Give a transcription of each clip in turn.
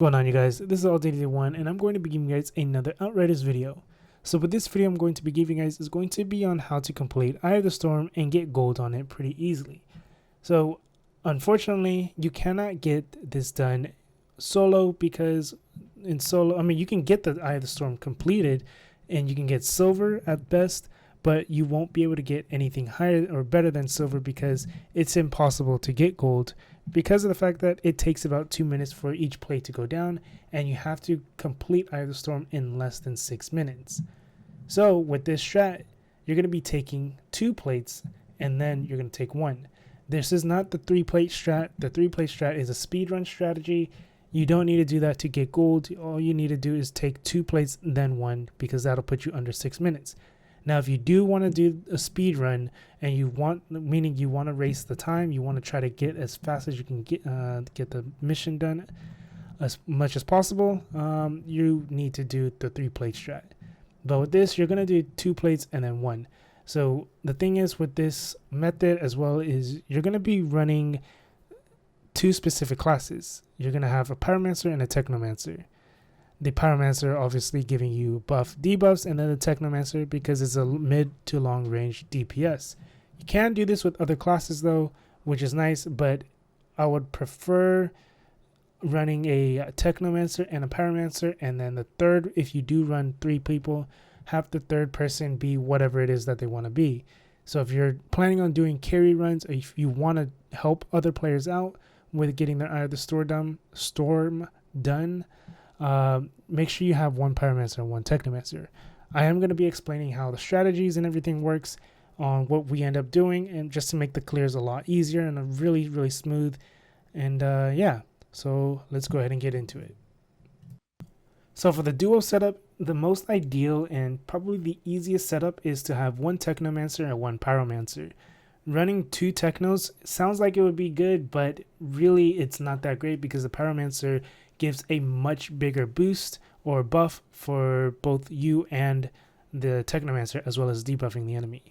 What's going on, you guys? This is Outdated1 and I'm going to be giving you guys another Outriders video. So with this video I'm going to be giving you guys is going to be on how to complete Eye of the Storm and get gold on it pretty easily. So unfortunately you cannot get this done solo, because in solo, you can get the Eye of the Storm completed and you can get silver at best, but you won't be able to get anything higher or better than silver because it's impossible to get gold, because of the fact that it takes about 2 minutes for each plate to go down and you have to complete Eye of the Storm in less than 6 minutes. So with this strat, you're going to be taking 2 plates and then you're going to take 1. This is not the 3-plate strat. The 3-plate strat is a speedrun strategy. You don't need to do that to get gold. All you need to do is take 2 plates then 1, because that'll put you under 6 minutes. Now, if you do want to do a speed run and you want, meaning you want to race the time, you want to try to get as fast as you can get the mission done as much as possible, you need to do the 3-plate strat. But with this, you're going to do 2 plates and then 1. So the thing is with this method as well is you're going to be running 2 specific classes. You're going to have a Pyromancer and a Technomancer. The Pyromancer obviously giving you buff debuffs, and then the Technomancer because it's a mid to long range DPS. You can do this with other classes though, which is nice, but I would prefer running a Technomancer and a Pyromancer, and then the third, if you do run 3 people, have the third person be whatever it is that they want to be. So if you're planning on doing carry runs, or if you want to help other players out with getting their Eye of the Storm done, make sure you have 1 Pyromancer and 1 Technomancer. I am going to be explaining how the strategies and everything works on what we end up doing, and just to make the clears a lot easier and a really smooth. And yeah, so let's go ahead and get into it. So for the duo setup, the most ideal and probably the easiest setup is to have 1 Technomancer and 1 Pyromancer. Running 2 Technos sounds like it would be good, but really it's not that great, because the Pyromancer gives a much bigger boost or buff for both you and the Technomancer, as well as debuffing the enemy.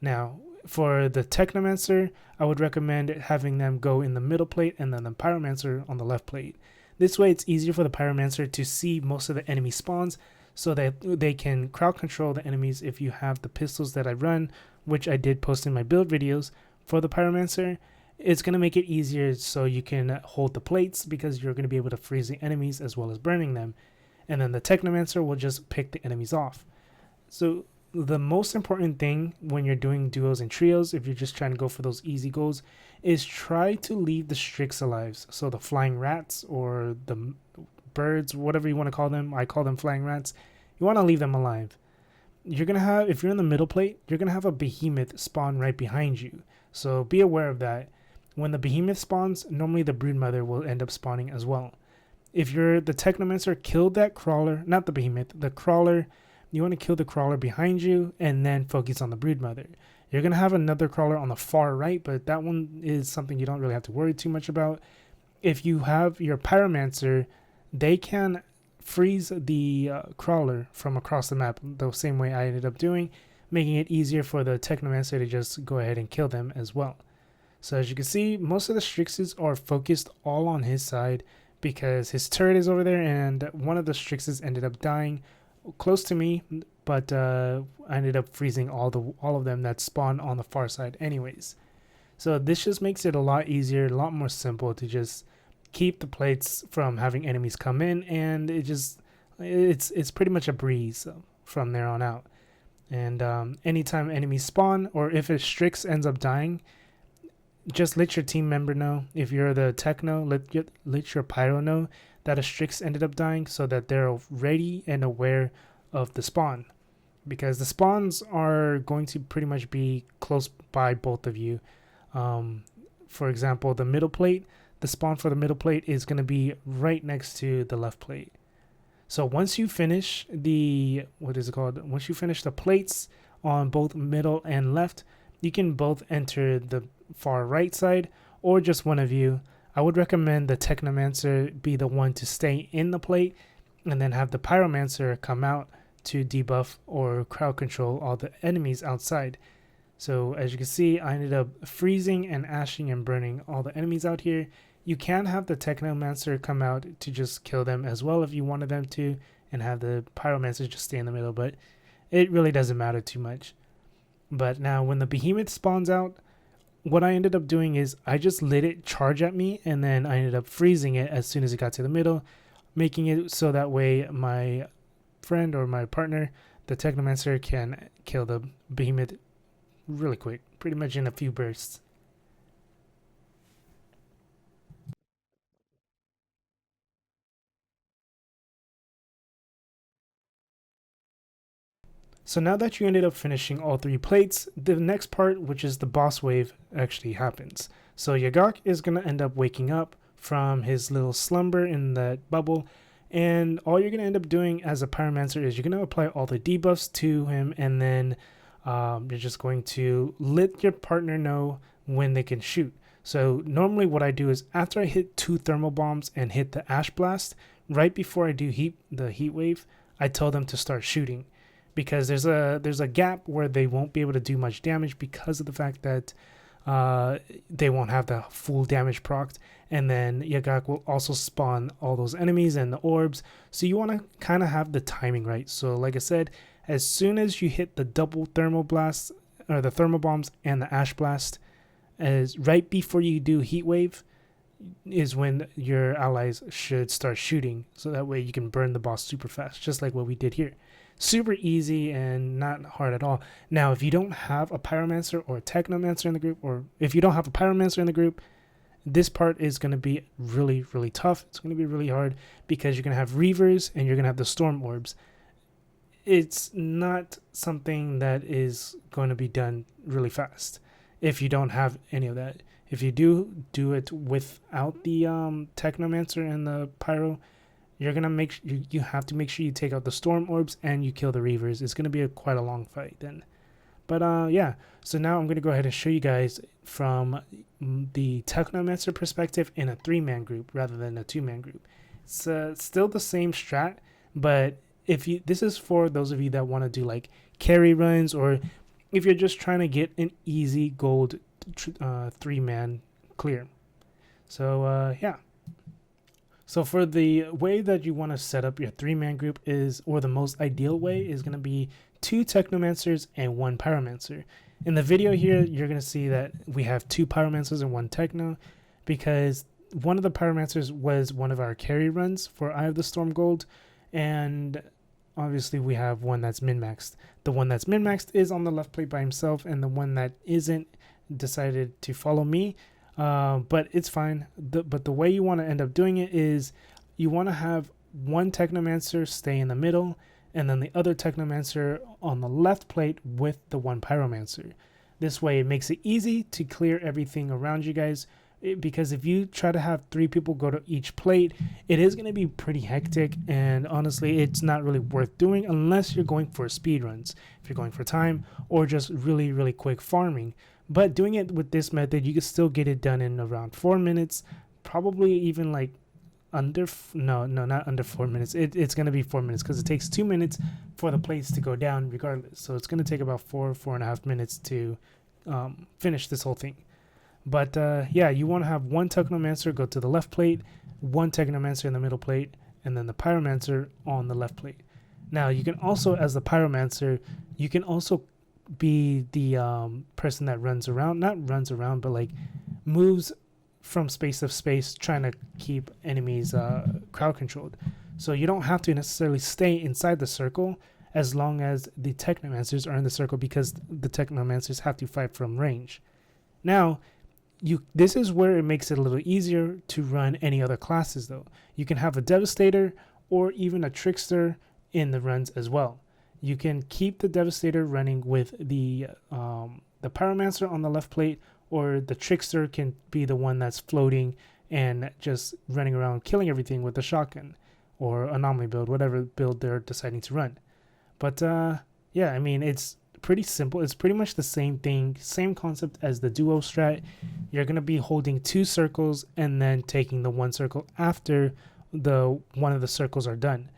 Now, for the Technomancer, I would recommend having them go in the middle plate and then the Pyromancer on the left plate. This way it's easier for the Pyromancer to see most of the enemy spawns, so that they can crowd control the enemies. If you have the pistols that I run, which I did post in my build videos for the Pyromancer, it's going to make it easier so you can hold the plates, because you're going to be able to freeze the enemies as well as burning them. And then the Technomancer will just pick the enemies off. So the most important thing when you're doing duos and trios, if you're just trying to go for those easy goals, is try to leave the Strix alive. So the flying rats or the birds, whatever you want to call them, I call them flying rats, you want to leave them alive. You're going to have, if you're in the middle plate, you're going to have a behemoth spawn right behind you. So be aware of that. When the behemoth spawns, normally the broodmother will end up spawning as well. If you're the Technomancer, kill that crawler, not the behemoth, the crawler. You want to kill the crawler behind you and then focus on the broodmother. You're going to have another crawler on the far right, but that one is something you don't really have to worry too much about. If you have your Pyromancer, they can freeze the crawler from across the map the same way I ended up doing, making it easier for the Technomancer to just go ahead and kill them as well. So as you can see, most of the Strixes are focused all on his side, because his turret is over there, and one of the Strixes ended up dying close to me, but I ended up freezing all of them that spawn on the far side anyways. So this just makes it a lot easier, a lot more simple to just keep the plates from having enemies come in, and it's pretty much a breeze from there on out. And anytime enemies spawn, or if a Strix ends up dying, just let your team member know. If you're the Techno, let your Pyro know that a Strix ended up dying, so that they're ready and aware of the spawn, because the spawns are going to pretty much be close by both of you. For example, the middle plate, the spawn for the middle plate is going to be right next to the left plate. So once you finish the, once you finish the plates on both middle and left, you can both enter the far right side, or just one of you. I would recommend the Technomancer be the one to stay in the plate, and then have the Pyromancer come out to debuff or crowd control all the enemies outside. So as you can see, I ended up freezing and ashing and burning all the enemies out here, You can have the Technomancer come out to just kill them as well if you wanted them to, and have the Pyromancer just stay in the middle, but it really doesn't matter too much. But now when the Behemoth spawns out, what I ended up doing is I just let it charge at me, and then I ended up freezing it as soon as it got to the middle, making it so that way my friend or my partner, the Technomancer, can kill the Behemoth really quick, pretty much in a few bursts. So now that you ended up finishing all 3 plates, the next part, which is the boss wave, actually happens. So Yagok is going to end up waking up from his little slumber in that bubble, and all you're going to end up doing as a Pyromancer is you're going to apply all the debuffs to him, and then you're just going to let your partner know when they can shoot. So normally what I do is after I hit 2 thermal bombs and hit the Ash Blast, right before I do the heat wave, I tell them to start shooting, because there's a gap where they won't be able to do much damage because of the fact that they won't have the full damage procced, and then Yagak will also spawn all those enemies and the orbs. So you want to kind of have the timing right. So like I said, as soon as you hit the double thermal blast or the thermal bombs and the Ash Blast, as right before you do heat wave is when your allies should start shooting, so that way you can burn the boss super fast, just like what we did here. Super easy and not hard at all. Now, if you don't have a Pyromancer or a Technomancer in the group, or if you don't have a Pyromancer in the group, this part is going to be really, really tough. It's going to be really hard because you're going to have Reavers and you're going to have the Storm Orbs. It's not something that is going to be done really fast if you don't have any of that. If you do it without the Technomancer and the Pyro, you're gonna you have to make sure you take out the Storm Orbs and you kill the Reavers. It's gonna be quite a long fight then. But yeah, so now I'm gonna go ahead and show you guys from the Technomancer perspective in a 3-man group rather than a 2-man group. It's still the same strat, but this is for those of you that want to do like carry runs, or if you're just trying to get an easy gold 3-man clear. So yeah. So for the way that you want to set up your 3-man group is, or the most ideal way, is going to be 2 Technomancers and 1 Pyromancer. In the video here, you're going to see that we have 2 Pyromancers and 1 Techno, because one of the Pyromancers was one of our carry runs for Eye of the Storm Gold, and obviously we have one that's min-maxed. The one that's min-maxed is on the left plate by himself, and the one that isn't decided to follow me. But it's fine. But the way you want to end up doing it is you want to have 1 Technomancer stay in the middle, and then the other Technomancer on the left plate with the 1 Pyromancer. This way it makes it easy to clear everything around you guys, because if you try to have 3 people go to each plate, it is going to be pretty hectic, and honestly it's not really worth doing unless you're going for speed runs, if you're going for time, or just really, really quick farming. But doing it with this method, you can still get it done in around 4 minutes, probably even like not under 4 minutes. It's going to be 4 minutes because it takes 2 minutes for the plates to go down regardless. So it's going to take about 4.5 minutes to finish this whole thing. But yeah, you want to have 1 Technomancer go to the left plate, 1 Technomancer in the middle plate, and then the Pyromancer on the left plate. Now you can also, as the Pyromancer, you can also be the person that not runs around, but like moves from space to space, trying to keep enemies crowd controlled. So you don't have to necessarily stay inside the circle as long as the Technomancers are in the circle, because the Technomancers have to fight from range. Now this is where it makes it a little easier to run any other classes though. You can have a Devastator or even a Trickster in the runs as well. You can keep the Devastator running with the Pyromancer on the left plate, or the Trickster can be the one that's floating and just running around killing everything with the shotgun or anomaly build, whatever build they're deciding to run. But yeah, I mean, it's pretty simple. It's pretty much the same thing, same concept as the duo strat. You're going to be holding 2 circles and then taking the 1 circle after one of the circles are done.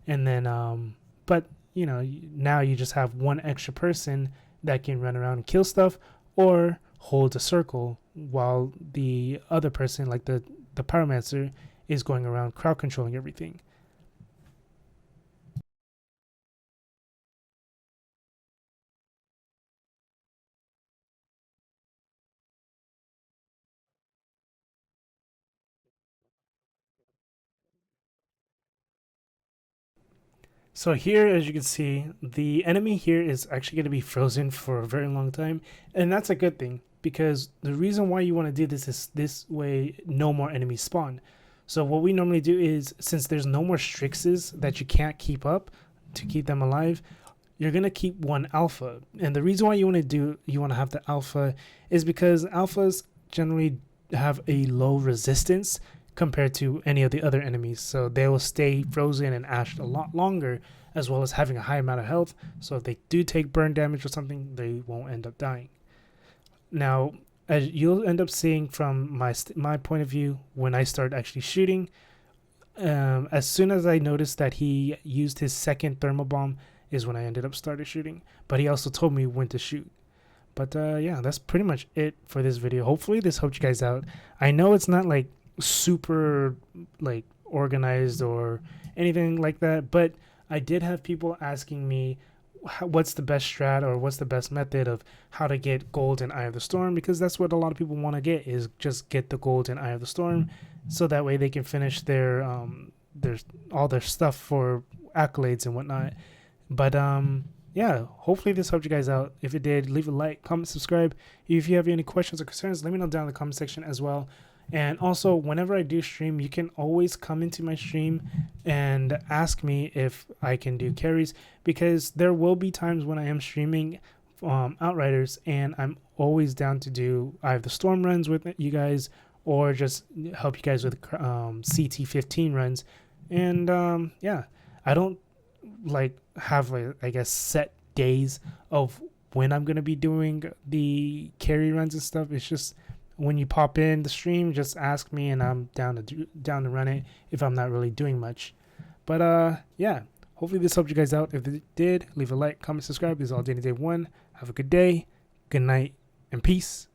And then but you know, now you just have 1 extra person that can run around and kill stuff or hold a circle while the other person, like the the Pyromancer is going around crowd controlling everything. So here, as you can see, the enemy here is actually going to be frozen for a very long time, and that's a good thing, because the reason why you want to do this is this way no more enemies spawn. So what we normally do is, since there's no more Strixes that you can't keep up to keep them alive, you're going to keep one alpha. And the reason why you want to have the alpha is because alphas generally have a low resistance compared to any of the other enemies, so they will stay frozen and ashed a lot longer, as well as having a high amount of health, so if they do take burn damage or something, they won't end up dying. Now, as you'll end up seeing from my point of view, when I start actually shooting, as soon as I noticed that he used his second thermal bomb is when I ended up started shooting, but he also told me when to shoot. But yeah, that's pretty much it for this video. Hopefully this helped you guys out. I know it's not like super like organized or anything like that, but I did have people asking me what's the best strat or what's the best method of how to get gold in Eye of the Storm, because that's what a lot of people want to get, is just get the gold in Eye of the Storm, so that way they can finish their all their stuff for accolades and whatnot. But yeah, hopefully this helped you guys out. If it did, leave a like, comment, subscribe. If you have any questions or concerns, let me know down in the comment section as well. And also, whenever I do stream, you can always come into my stream and ask me if I can do carries, because there will be times when I am streaming Outriders, and I'm always down to do Eye of the Storm runs with you guys, or just help you guys with CT15 runs. And yeah, I don't like have like, I guess, set days of when I'm gonna be doing the carry runs and stuff. It's just when you pop in the stream, just ask me, and I'm down to run it if I'm not really doing much. But yeah, hopefully this helped you guys out. If it did, leave a like, comment, subscribe. This is all Day1. Have a good day, good night, and peace.